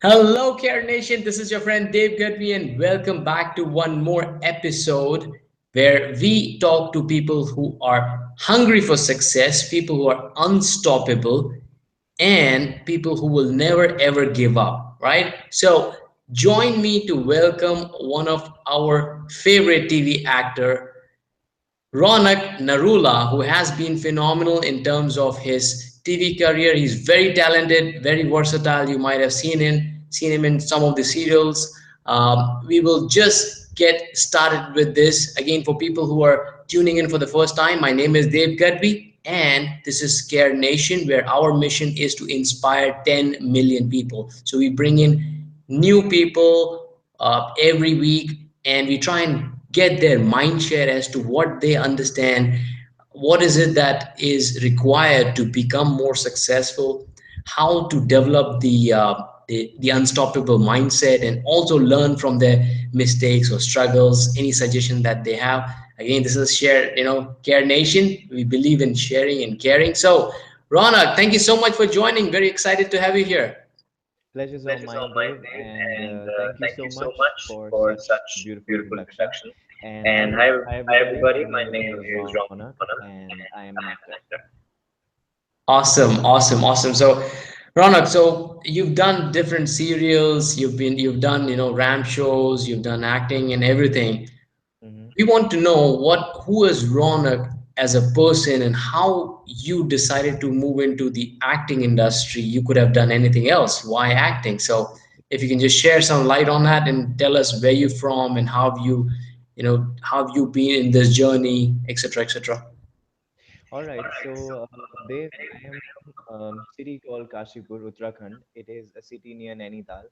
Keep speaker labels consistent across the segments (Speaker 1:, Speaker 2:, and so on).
Speaker 1: Hello, CareNation. This is your friend Dave Gadhvi, and welcome back to one more episode where we talk to people who are hungry for success, people who are unstoppable, and people who will never ever give up, right? So, join me to welcome one of our favorite TV actor, Raunak Narula, who has been phenomenal in terms of his TV career. He's very talented, very versatile. You might have seen him in some of the serials. We will just get started with this again for people who are tuning in for the first time. My name is Dave Gadhvi, and this is Scare Nation, where our mission is to inspire 10 million people. So we bring in new people every week, and we try and get their mind share as to what they understand, what is it that is required to become more successful, how to develop the unstoppable mindset, and also learn from their mistakes or struggles, any suggestion that they have. Again, this is share, Care Nation. We believe in sharing and caring. So, Ronak, thank you so much for joining. Very excited to have you here.
Speaker 2: Pleasure's all
Speaker 1: Pleasure's all
Speaker 2: mine,
Speaker 1: mine,
Speaker 2: Dave,
Speaker 1: Dave,
Speaker 2: and
Speaker 1: and
Speaker 2: thank you
Speaker 1: thank
Speaker 2: so
Speaker 1: you so
Speaker 2: much
Speaker 1: much
Speaker 2: for
Speaker 1: for
Speaker 2: such
Speaker 1: such
Speaker 2: beautiful
Speaker 1: beautiful
Speaker 2: introduction.
Speaker 1: introduction.
Speaker 2: And
Speaker 1: And hi,
Speaker 2: hi
Speaker 1: hi
Speaker 2: everybody, my
Speaker 1: everybody. My
Speaker 2: name
Speaker 1: name
Speaker 2: is
Speaker 1: is
Speaker 2: Raunak,
Speaker 1: Raunak,
Speaker 2: and I am an
Speaker 1: and I'm
Speaker 2: actor.
Speaker 1: an actor. Awesome, awesome, awesome. So, Ronak, so you've done different serials, you've done, ramp shows, you've done acting and everything.
Speaker 2: Hmm.
Speaker 1: We want to know who is Ronak as a person and how you decided to move into the acting industry. You could have done anything else. Why acting? So, if you can just share some light on that and tell us where you're from and how have you been in this journey, etc., etc.
Speaker 2: All right, so Dave, I am from city called Kashipur, Uttarakhand. It is a city near Nainital,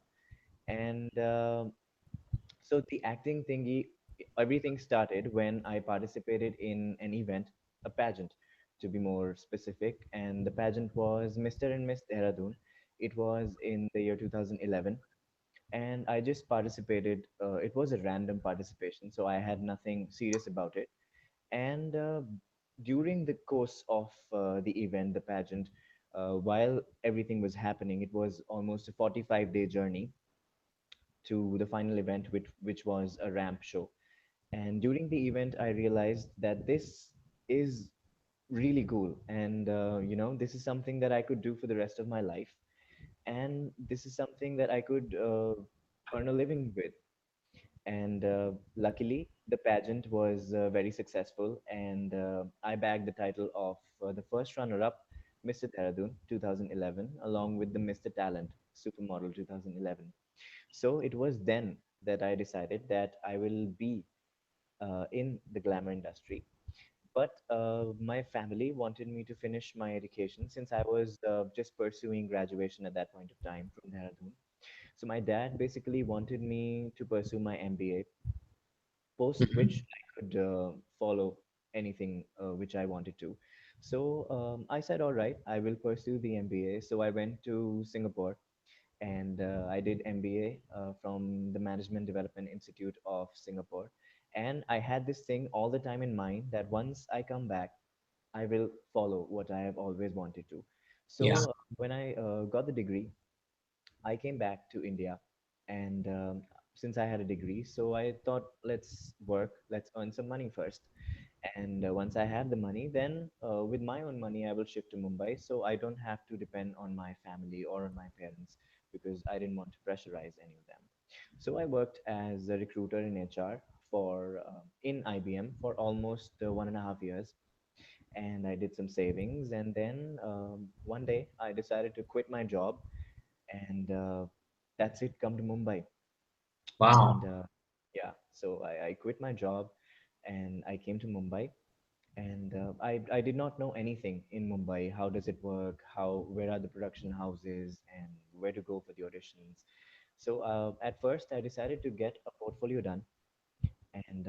Speaker 2: and so the acting thingy, everything started when I participated in an event, a pageant, to be more specific, and the pageant was Mr. and Miss Dehradun. It was in the year 2011, and I just participated. It was a random participation, so I had nothing serious about it. And during the course of the event, the pageant, while everything was happening, it was almost a 45-day journey to the final event, which was a ramp show. And during the event, I realized that this is really cool, and this is something that I could do for the rest of my life, and this is something that I could earn a living with. And luckily, the pageant was very successful, and I bagged the title of the first runner-up, Mr. Dehradun 2011, along with the Mr. Talent Supermodel 2011. So it was then that I decided that I will be in the glamour industry. But my family wanted me to finish my education since I was just pursuing graduation at that point of time from Dehradun. So my dad basically wanted me to pursue my MBA, post which I could follow anything which I wanted to. So I said, all right, I will pursue the MBA. So I went to Singapore, and I did MBA from the Management Development Institute of Singapore. And I had this thing all the time in mind that once I come back, I will follow what I have always wanted to.
Speaker 1: Yeah.
Speaker 2: So when I got the degree, I came back to India, and since I had a degree, so I thought, let's work, let's earn some money first. And once I have the money, then with my own money, I will shift to Mumbai, so I don't have to depend on my family or on my parents because I didn't want to pressurize any of them. So I worked as a recruiter in HR for in IBM for almost 1.5 years, and I did some savings. And then one day I decided to quit my job, and that's it. Come to Mumbai, and
Speaker 1: Wow.
Speaker 2: so I quit my job, and I came to Mumbai, and I did not know anything in Mumbai. How does it work? Where are the production houses, and where to go for the auditions? So at first, I decided to get a portfolio done, and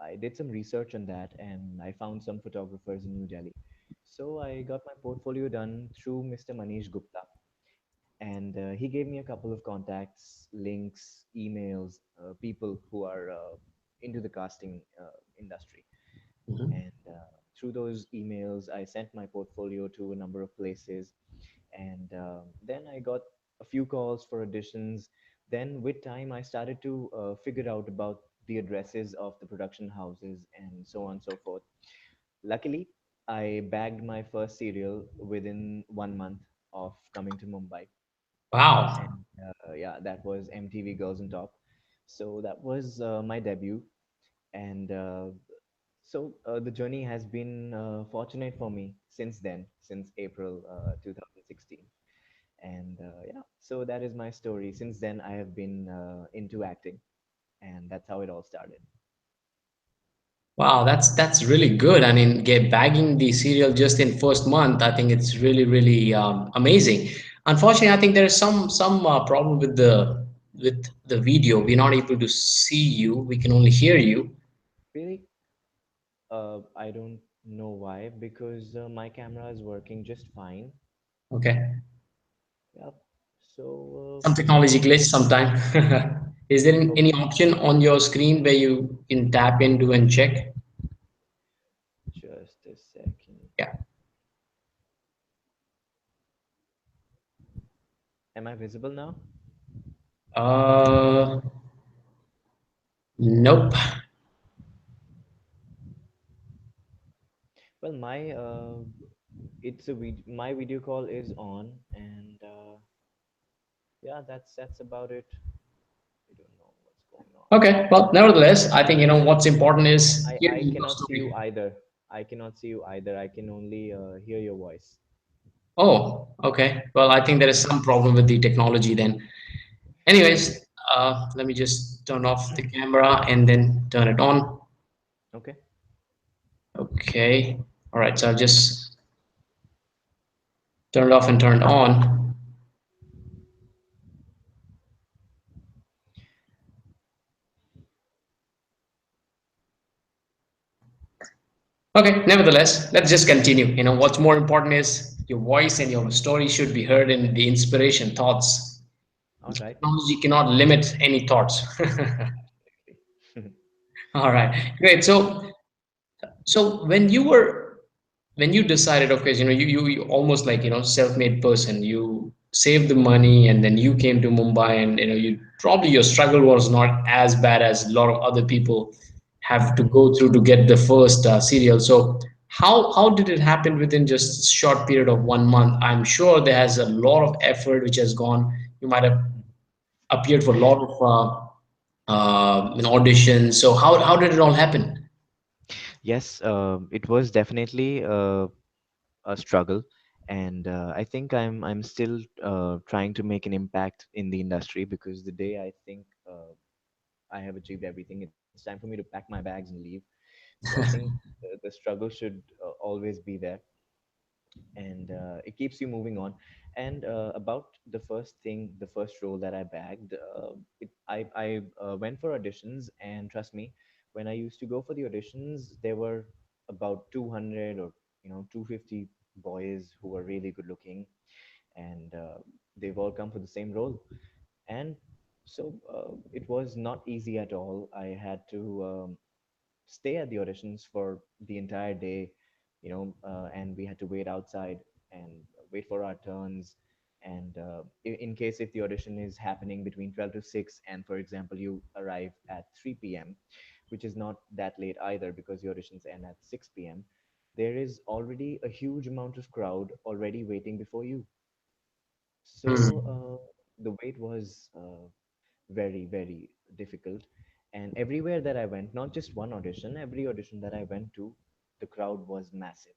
Speaker 2: I did some research on that, and I found some photographers in New Delhi. So I got my portfolio done through Mr. Manish Gupta, and he gave me a couple of contacts, links, emails, people who are into the casting industry.
Speaker 1: Mhm.
Speaker 2: And through those emails, I sent my portfolio to a number of places, and then I got a few calls for auditions. Then, with time, I started to figure out about the addresses of the production houses and so on and so forth. Luckily, I bagged my first serial within 1 month of coming to Mumbai,
Speaker 1: Wow.
Speaker 2: and yeah, that was MTV Girls on Top. So that was my debut, and the journey has been fortunate for me since then, since April 2016. And yeah, so that is my story. Since then, I have been into acting, and that's how it all started.
Speaker 1: Wow, that's really good. I mean, get bagging the serial just in first month, I think it's really amazing. Unfortunately, I think there is some problem with the video. We're not able to see you. We can only hear you.
Speaker 2: Really, I don't know why, because my camera is working just fine.
Speaker 1: Okay.
Speaker 2: Yep. So
Speaker 1: Some technology glitch sometime. Is there any
Speaker 2: okay,
Speaker 1: option on your screen where you can tap into and check?
Speaker 2: just a second.
Speaker 1: Yeah.
Speaker 2: Am I visible now?
Speaker 1: Uh, nope.
Speaker 2: Well, my video call is on, and yeah, that's about it. I don't know what's going on.
Speaker 1: Okay. Well, nevertheless, I think what's important is
Speaker 2: I
Speaker 1: hearing your
Speaker 2: cannot see you
Speaker 1: story.
Speaker 2: either. I cannot see you either. I can only hear your voice.
Speaker 1: Oh, okay. Well, I think there is
Speaker 2: Yeah.
Speaker 1: some problem with the technology then. Anyways,
Speaker 2: Okay.
Speaker 1: let me just turn off the camera and then turn it on.
Speaker 2: Okay.
Speaker 1: Okay. All right. So I'll just turn it off and turn it on. Okay. Nevertheless, let's just continue. What's more important is your voice and your story should be heard in the inspiration thoughts.
Speaker 2: All right.
Speaker 1: Technology cannot limit any thoughts.
Speaker 2: Absolutely.
Speaker 1: All right. Great. So when you decided, okay, you almost like self-made person, you saved the money and then you came to Mumbai, and you probably your struggle was not as bad as a lot of other people have to
Speaker 2: Mhm.
Speaker 1: go through to get the first serial. So how did it happen within just a short period of 1 month? I'm sure there has a lot of effort which has gone. You might have appeared for a lot of auditions. So how did it all happen?
Speaker 2: Yes, it was definitely a struggle, and I think I'm still trying to make an impact in the industry, because the day I think I have achieved everything, it's time for me to pack my bags and leave. So I think the struggle should always be there, and it keeps you moving on. And about the first role that I bagged, I went for auditions, and trust me, when I used to go for the auditions, there were about 200 or 250 boys who were really good looking, and they've all come for the same role. And so it was not easy at all. I had to stay at the auditions for the entire day, and we had to wait outside and wait for our turns. And in case if the audition is happening between 12 to 6, and for example, you arrive at 3 p.m., which is not that late either, because the auditions end at 6 p.m., there is already a huge amount of crowd already waiting before you. So
Speaker 1: Hmm.
Speaker 2: the wait was very difficult. And everywhere that I went, not just one audition, every audition that I went to, the crowd was massive,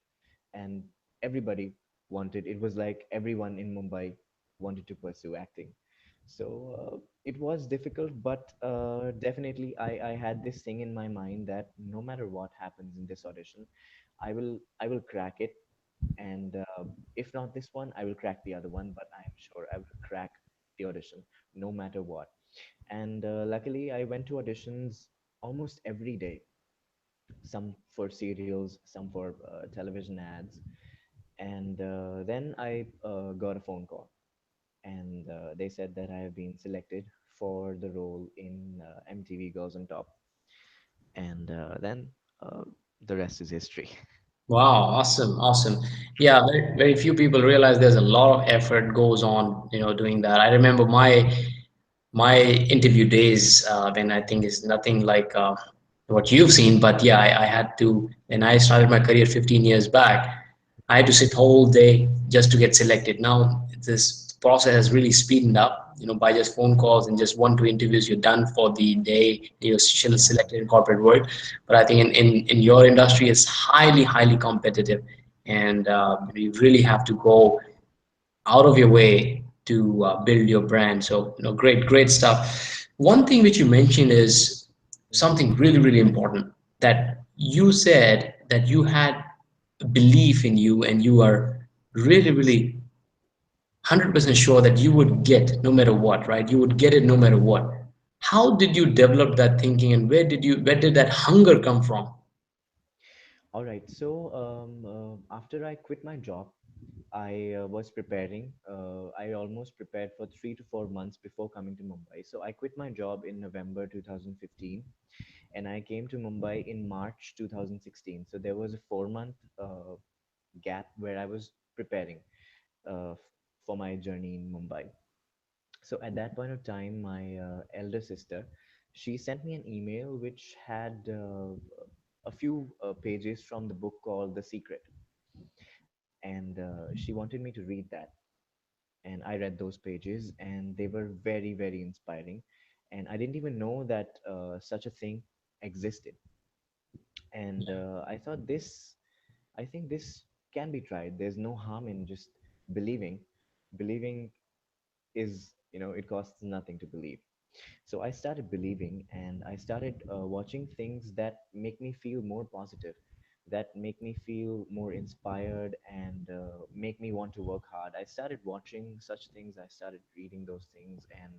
Speaker 2: and everybody wanted, it was like everyone in Mumbai wanted to pursue acting. So it was difficult, but definitely I had this thing in my mind that no matter what happens in this audition, I will crack it. And if not this one, I will crack the other one, but I am sure I will crack the audition no matter what. And luckily, I went to auditions almost every day, some for serials, some for television ads. And then I got a phone call, and they said that I have been selected for the role in MTV Girls on Top. And then uh, the rest is history.
Speaker 1: Wow, awesome, awesome. Yeah, very few people realize there's a lot of effort goes on, doing that. I remember my interview days when I think is nothing like what you've seen, but yeah, I had to, when I started my career 15 years back, I had to sit whole day just to get selected. Now this process has really speeded up, by just phone calls and just one, two interviews, you're done for the day, you're still
Speaker 2: Yeah.
Speaker 1: selected in corporate world. But I think in your industry, it's highly, highly competitive. And you really have to go out of your way to build your brand. So, great, great stuff. One thing which you mentioned is
Speaker 2: Hmm.
Speaker 1: something really, really important, that you said that you had belief in you and you are really, really 100% sure that you would get no matter what, right? You would get it no matter what. How did you develop that thinking, and where did that hunger come from?
Speaker 2: All right. So after I quit my job, I was preparing. I almost prepared for 3 to 4 months before coming to Mumbai. So I quit my job in November 2015, and I came to Mumbai in March 2016. So there was a 4 month gap where I was preparing for my journey in Mumbai. So at that point of time, my elder sister, she sent me an email which had a few pages from the book called The Secret, and she wanted me to read that. And I read those pages, and they were very, very inspiring. And I didn't even know that such a thing existed. And I thought this, I think this can be tried. There's no harm in just believing. Believing is, it costs nothing to believe. So I started believing, and I started watching things that make me feel more positive, that make me feel more inspired, and make me want to work hard. I started watching such things, I started reading those things, and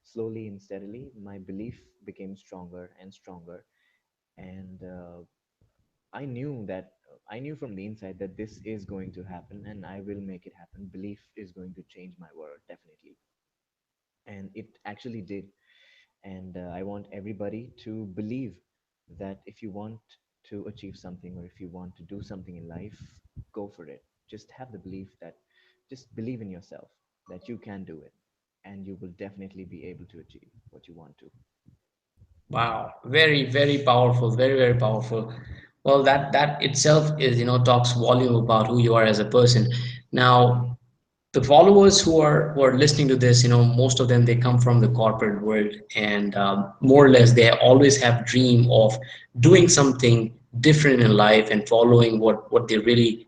Speaker 2: slowly and steadily, my belief became stronger and stronger. And I knew from the inside that this is going to happen, and I will make it happen. Belief is going to change my world, definitely. And it actually did. And I want everybody to believe that if you want to achieve something, or if you want to do something in life, go for it. Just have the belief that, just believe in yourself, that you can do it, and you will definitely be able to achieve what you want to.
Speaker 1: Wow, very, very powerful, very, very powerful. Well, that itself is, talks volume about who you are as a person. Now, the followers who are listening to this, most of them, they come from the corporate world, and more or less they always have dream of doing something different in life and following what they really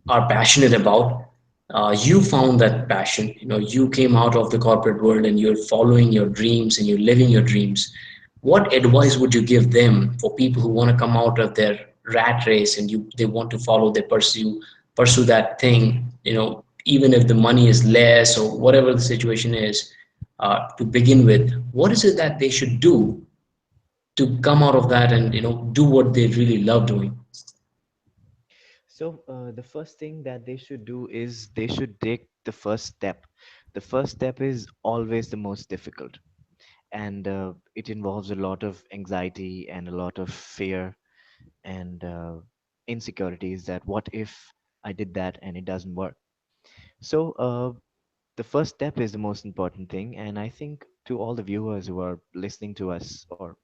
Speaker 1: are passionate about. You found that passion. You came out of the corporate world and you're following your dreams and you're living your dreams. What advice would you give them for people who want to come out of their rat race and they want to follow, they pursue that thing, even if the money is less or whatever the situation is, to begin with? What is it that they should do to come out of that and do what they really love doing?
Speaker 2: So the first thing that they should do is they should take the first step. The first step is always the most difficult, and it involves a lot of anxiety and a lot of fear and insecurities, that what if I did that and it doesn't work. So the first step is the most important thing, and I think to all the viewers who are listening to us, or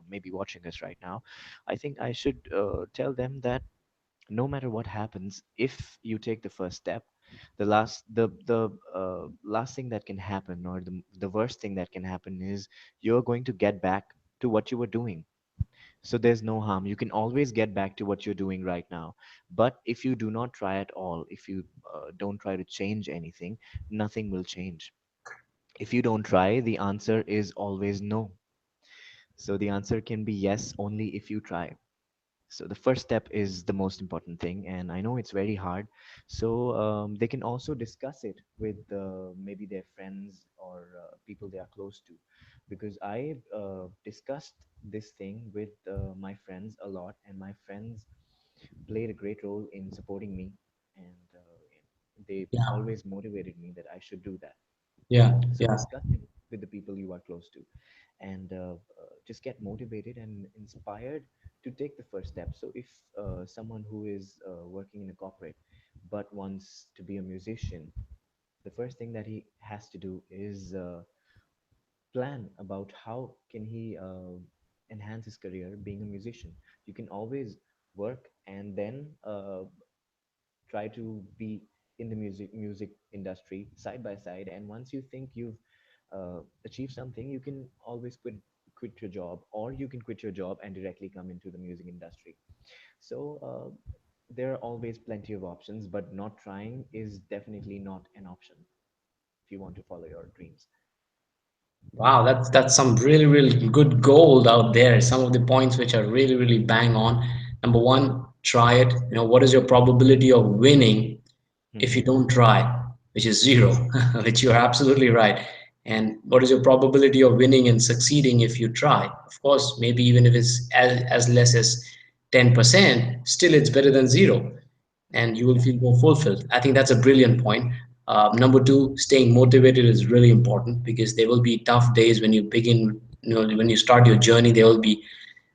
Speaker 2: maybe watching us right now, I think I should tell them that no matter what happens, if you take the first step, the last thing that can happen, or the worst thing that can happen, is you're going to get back to what you were doing. So there's no harm. You can always get back to what you're doing right now. But if you do not try at all, if you don't try to change anything, nothing will change. If you don't try, the answer is always no. So the answer can be yes only if you try. So the first step is the most important thing, and I know it's very hard. So they can also discuss it with maybe their friends, or people they are close to, because I discussed this thing with my friends a lot, and my friends played a great role in supporting me, and they
Speaker 1: Yeah,
Speaker 2: always motivated me that I should do that.
Speaker 1: yeah,
Speaker 2: So
Speaker 1: yeah.
Speaker 2: discuss it with the people you are close to, and just get motivated and inspired to take the first step. So if someone who is working in a corporate but wants to be a musician, the first thing that he has to do is plan about how can he enhance his career being a musician. You can always work and then try to be in the music industry side by side, and once you think you've achieved something, you can always quit your job, or you can quit your job and directly come into the music industry. So there are always plenty of options, but not trying is definitely not an option if you want to follow your dreams.
Speaker 1: Wow, that's some really, really good gold out there. Some of the points which are really, really bang on. Number one, try it. What is your probability of winning if you
Speaker 2: Hmm.
Speaker 1: don't try, which is zero, which you're absolutely right. And what is your probability of winning and succeeding if you try? Of course, maybe even if it's as less as 10%, still it's better than zero, and you will feel
Speaker 2: Exactly.
Speaker 1: more fulfilled. I think that's a brilliant point. Number two, staying motivated is really important, because there will be tough days when you begin, when you start your journey. There will be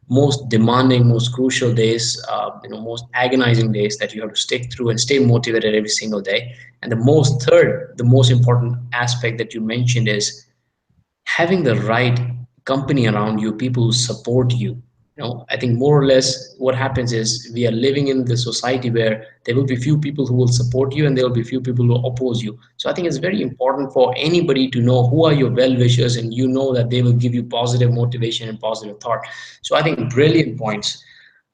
Speaker 1: most demanding, most crucial days, most agonizing days that you have to stick through and stay motivated every single day. And the most important aspect that you mentioned is having the right company around you, people who support you. I think more or less what happens is we are living in the society where there will be few people who will support you and there will be few people who oppose you. So I think it's very important for anybody to know who are your well wishers, and that they will give you positive motivation and positive thought. So I think brilliant points.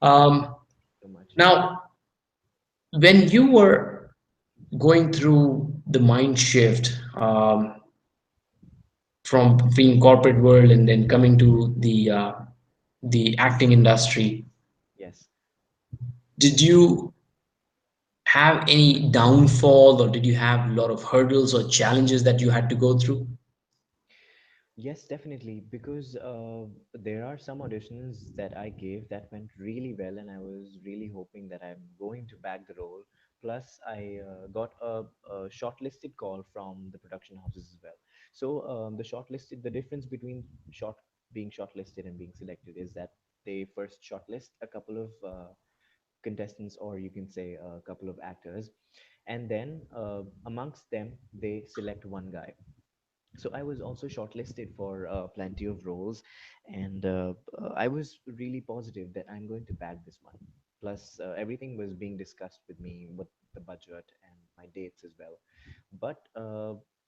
Speaker 1: um,
Speaker 2: So much.
Speaker 1: Now, when you were going through the mind shift, from being corporate world and then coming to the acting industry,
Speaker 2: Yes.
Speaker 1: did you have any downfall, or did you have a lot of hurdles or challenges that you had to go through?
Speaker 2: Yes, definitely, because there are some auditions that I gave that went really well, and I was really hoping that I'm going to bag the role. Plus, I got a shortlisted call from the production houses as well. So, the difference between being shortlisted and being selected is that they first shortlist a couple of contestants, or you can say a couple of actors, and then amongst them, they select one guy. So I was also shortlisted for plenty of roles, and I was really positive that I'm going to bag this one. Plus, everything was being discussed with me, with the budget and my dates as well. But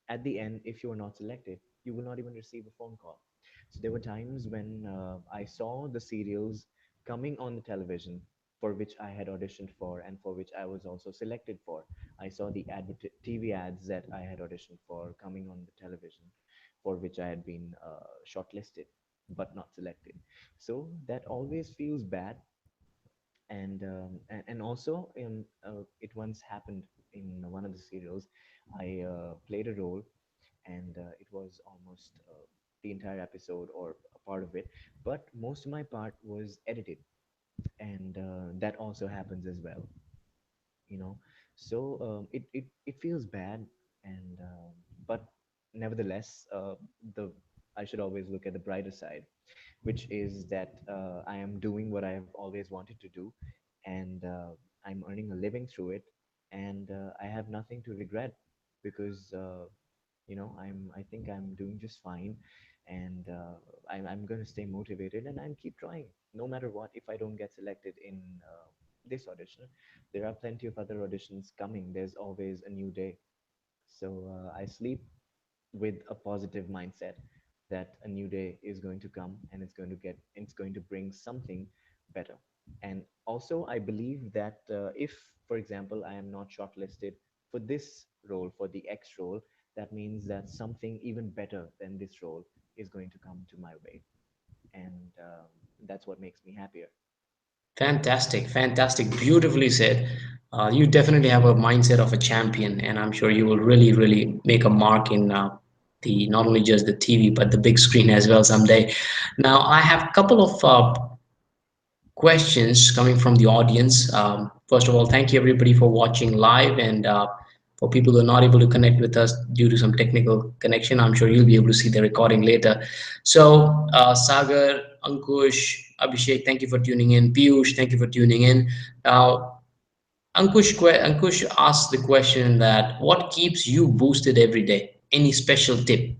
Speaker 2: at the end, if you are not selected, you will not even receive a phone call. So there were times when I saw the serials coming on the television for which I had auditioned for and for which I was also selected for. I saw the TV ads that I had auditioned for coming on the television, for which I had been shortlisted but not selected. So that always feels bad. And also it once happened in one of the serials. I played a role, and it was almost the entire episode or a part of it, but most of my part was edited, and that also happens as well, you know. So it feels bad, and but nevertheless, the I should always look at the brighter side, which is that I am doing what I have always wanted to do, and I'm earning a living through it, and I have nothing to regret, because I think I'm doing just fine, and I'm going to stay motivated, and I'm keep trying no matter what. If I don't get selected in this audition, there are plenty of other auditions coming. There's always a new day. So I sleep with a positive mindset that a new day is going to come, and it's going to bring something better. And also I believe that if, for example, I am not shortlisted for this role, for the X role, that means that something even better than this role is going to come to my way, and that's what makes me happier.
Speaker 1: Fantastic, fantastic, beautifully said. You definitely have a mindset of a champion, and I'm sure you will really, really make a mark in the not only just the TV but the big screen as well someday. Now, I have a couple of questions coming from the audience. First of all, thank you everybody for watching live, and for people who are not able to connect with us due to some technical connection, I'm sure you'll be able to see the recording later. So, Sagar, Ankush, Abhishek, thank you for tuning in. Piyush, thank you for tuning in. Now, Ankush asked the question that what keeps you boosted every day? Any special tip?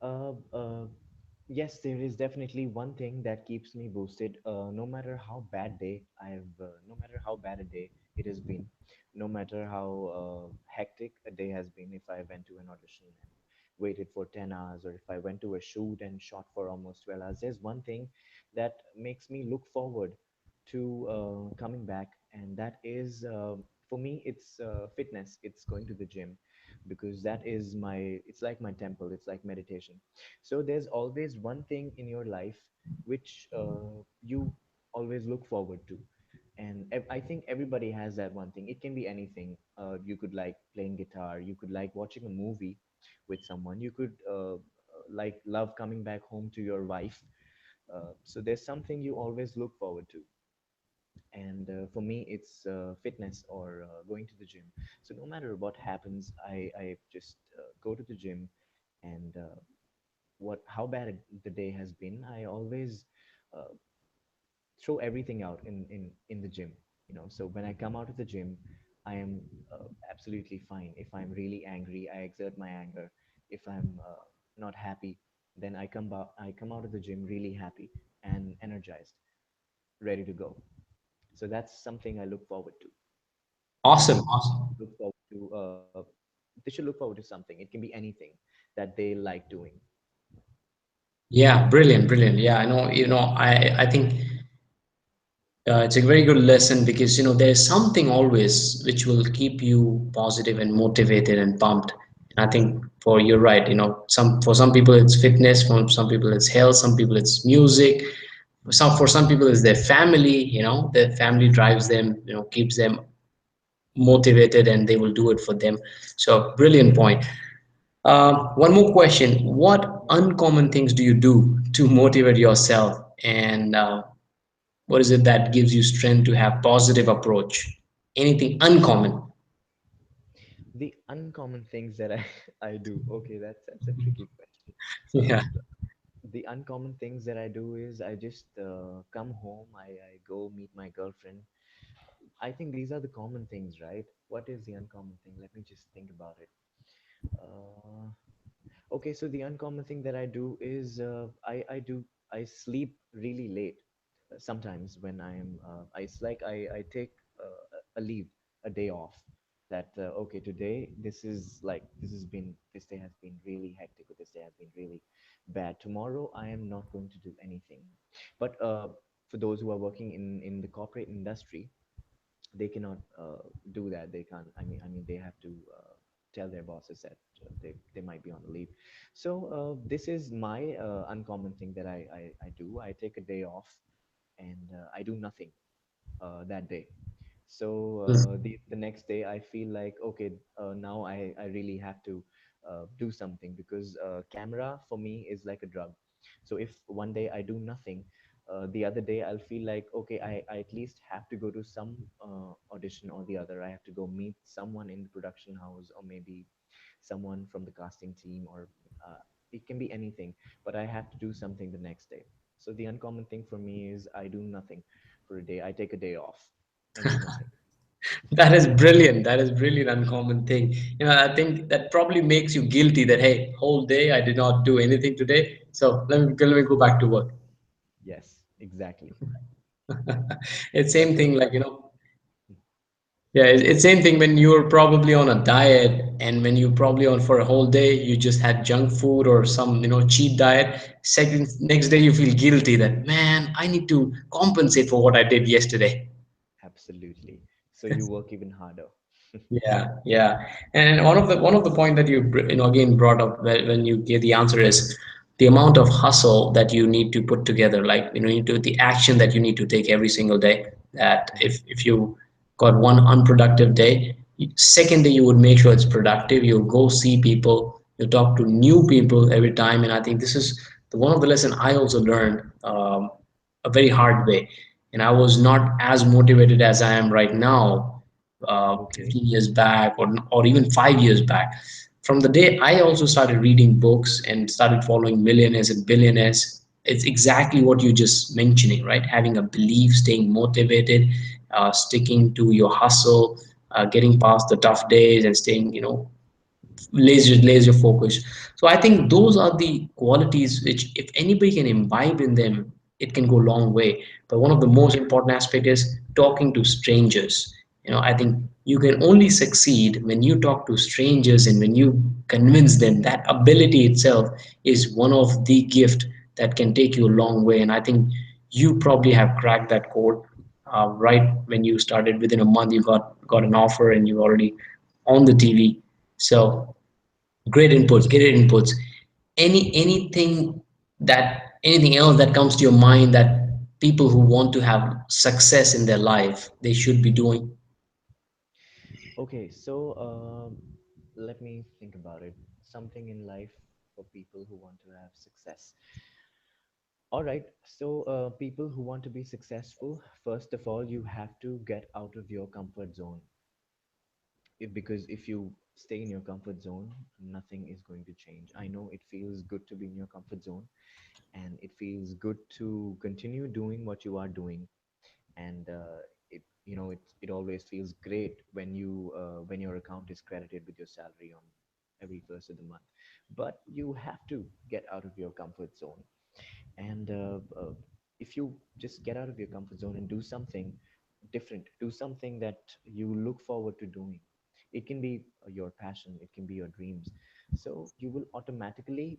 Speaker 2: Uh, uh, yes, there is definitely one thing that keeps me boosted. No matter how bad a day it has been, no matter how hectic a day has been, if I went to an audition and waited for 10 hours, or if I went to a shoot and shot for almost 12 hours, there's one thing that makes me look forward to coming back, and that is, for me, it's fitness. It's going to the gym, because that is it's like my temple, it's like meditation. So there's always one thing in your life which you always look forward to, and I think everybody has that one thing. It can be anything. You could like playing guitar, you could like watching a movie with someone, you could like love coming back home to your wife. So there's something you always look forward to, and for me it's fitness or going to the gym. So no matter what happens, I just go to the gym, and what how bad the day has been, I always uh, throw everything out in the gym. So when I come out of the gym, I am absolutely fine. If I'm really angry, I exert my anger. If I'm not happy, then I come out of the gym really happy and energized, ready to go. So that's something I look forward to.
Speaker 1: Awesome,
Speaker 2: Everybody
Speaker 1: awesome.
Speaker 2: look forward to they should look forward to something. It can be anything that they like doing.
Speaker 1: Yeah, brilliant, brilliant. Yeah, I know, I think it's a very good lesson because there's something always which will keep you positive and motivated and pumped. And I think for you're right, for some people it's fitness, for some people it's health, some people it's music, for some people it's their family. Their family drives them, keeps them motivated, and they will do it for them. So brilliant point. One more question: what uncommon things do you do to motivate yourself, and what is it that gives you strength to have positive approach? Anything uncommon?
Speaker 2: The uncommon things that I I do. Okay, that's a tricky question.
Speaker 1: Yeah.
Speaker 2: The uncommon things that I do is I just come home, I go meet my girlfriend. I think these are the common things, right? What is the uncommon thing? Let me just think about it. Uh, Okay, so the uncommon thing that I do is I sleep really late. Sometimes when it's like I take a leave, a day off. That okay, today this day has been really hectic, or this day has been really bad. Tomorrow I am not going to do anything. But for those who are working in the corporate industry, they cannot do that. They can't. I mean, they have to tell their bosses that they might be on the leave. So this is my uncommon thing that I do. I take a day off, and I do nothing that day. So the next day I feel like, okay, now I really have to do something, because camera for me is like a drug. So if one day I do nothing, the other day I'll feel like, okay, I at least have to go to some audition or the other. I have to go meet someone in the production house, or maybe someone from the casting team, or it can be anything, but I have to do something the next day. So the uncommon thing for me is I do nothing for a day. I take a day off and do nothing.
Speaker 1: That is brilliant. That is brilliant uncommon thing. I think that probably makes you guilty that hey, whole day I did not do anything today. So let me go back to work.
Speaker 2: Yes, exactly.
Speaker 1: It's
Speaker 2: But
Speaker 1: same thing like
Speaker 2: mm,
Speaker 1: yeah, it's same thing when you're probably on a diet, and when you probably on for a whole day you just had junk food or some cheat diet. Second next day you feel guilty that man I need to compensate for what I did yesterday.
Speaker 2: absolutely. So you work even harder.
Speaker 1: Yeah, yeah. And one of the point that you again brought up when you gave the answer is the amount of hustle that you need to put together, like you do the action that you need to take every single day. That
Speaker 2: Mhm.
Speaker 1: if you got one unproductive day, second day you would make sure it's productive. You'll go see people, you talk to new people every time, and I think this is one of the lesson I also learned a very hard way, and I was not as motivated as I am right now
Speaker 2: Okay.
Speaker 1: 15 years back or even 5 years back. From the day I also started reading books and started following millionaires and billionaires, it's exactly what you just mentioning, right? Having a belief, staying motivated, sticking to your hustle, getting past the tough days, and staying, laser focus. So I think those are the qualities which, if anybody can imbibe in them, it can go a long way. But one of the most important aspect is talking to strangers. I think you can only succeed when you talk to strangers, and when you convince them. That ability itself is one of the gift that can take you a long way. And I think you probably have cracked that code, right when you started. Within a month you got an offer, and you already on the TV. So great inputs, great inputs. Anything else that comes to your mind that people who want to have success in their life they should be doing?
Speaker 2: Okay, so let me think about it. Something in life for people who want to have success. All right, so people who want to be successful, first of all, you have to get out of your comfort zone. Because if you stay in your comfort zone, nothing is going to change. I know it feels good to be in your comfort zone, and it feels good to continue doing what you are doing. And it always feels great when when your account is credited with your salary on every first of the month. But you have to get out of your comfort zone. And if you just get out of your comfort zone and do something different, do something that you look forward to doing. It can be your passion, it can be your dreams. So you will automatically